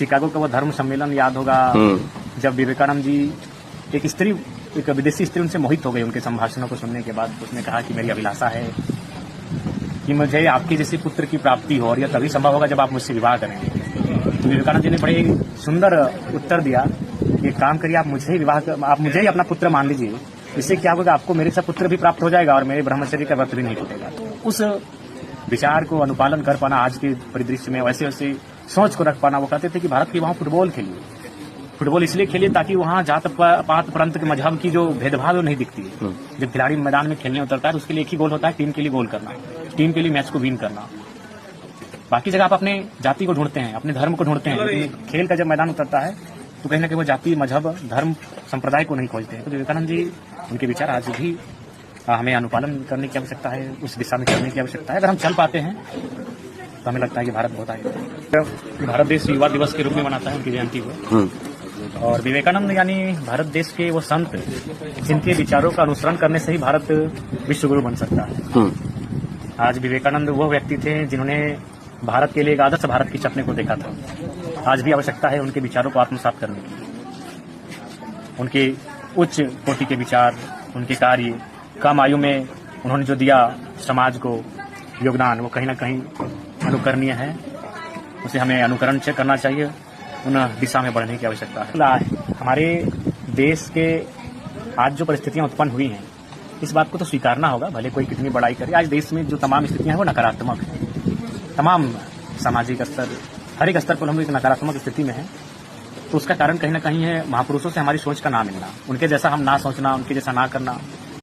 Chicago का वो धर्म सम्मेलन याद होगा, जब विवेकानंद जी एक विदेशी स्त्री उनसे मोहित हो गई उनके संभाषणों को सुनने के बाद। उसने कहा कि मेरी अभिलाषा है कि मुझे आपके जैसे पुत्र की प्राप्ति हो, और यह तभी संभव होगा जब आप मुझसे विवाह करेंगे। तो विवेकानंद जी ने बड़े सुंदर उत्तर दिया, एक काम करिए, आप मुझे ही अपना पुत्र मान लीजिए, इससे क्या होगा, आपको मेरे से पुत्र भी प्राप्त हो जाएगा और मेरे ब्रह्मचर्य का व्रत भी नहीं टूटेगा। तो उस विचार को अनुपालन कर पाना आज के परिदृश्य में, वैसे वैसे सोच को रख पाना, वो कहते थे कि भारत की वहाँ फुटबॉल खेलिए, फुटबॉल इसलिए खेलिए ताकि वहाँ जात पात प्रांत के मजहब की जो भेदभाव वो नहीं दिखती है। जब खिलाड़ी मैदान में खेलने उतरता है तो उसके लिए एक ही गोल होता है, टीम के लिए गोल करना, टीम के लिए मैच को विन करना। बाकी जगह आप अपने जाति को ढूंढते हैं, अपने धर्म को ढूंढते हैं, लेकिन खेल का जब मैदान उतरता है तो कहीं ना कहीं वो जाति, मजहब, धर्म, संप्रदाय को नहीं खोजते हैं। तो विवेकानंद जी, उनके विचार आज भी हमें अनुपालन करने की आवश्यकता है, उस दिशा में चलने की आवश्यकता है। अगर हम चल पाते हैं तो हमें लगता है कि भारत बहुत आगे। भारत देश युवा दिवस के रूप में मनाता है उनकी जयंती को, और विवेकानंद यानी भारत देश के वो संत जिनके विचारों का अनुसरण करने से ही भारत विश्व गुरु बन सकता है। आज विवेकानंद वो व्यक्ति थे जिन्होंने भारत के लिए एक आदर्श भारत के सपने को देखा था। आज भी आवश्यकता है उनके विचारों को आत्मसात करने की। उनके उच्च कोटि के विचार, उनके कार्य, कम आयु में उन्होंने जो दिया समाज को योगदान, वो कहीं ना कहीं अनुकरणीय है। उसे हमें अनुकरण करना चाहिए, उन दिशा में बढ़ने की आवश्यकता है। हमारे देश के आज जो परिस्थितियां उत्पन्न हुई हैं, इस बात को तो स्वीकारना होगा, भले कोई कितनी बड़ाई करे। आज देश में जो तमाम स्थितियां हैं वो नकारात्मक है। तमाम सामाजिक स्तर, हर एक स्तर पर हम एक नकारात्मक स्थिति में हैं। तो उसका कारण कहीं ना कहीं है महापुरुषों से हमारी सोच का ना मिलना, उनके जैसा हम ना सोचना, उनके जैसा ना करना।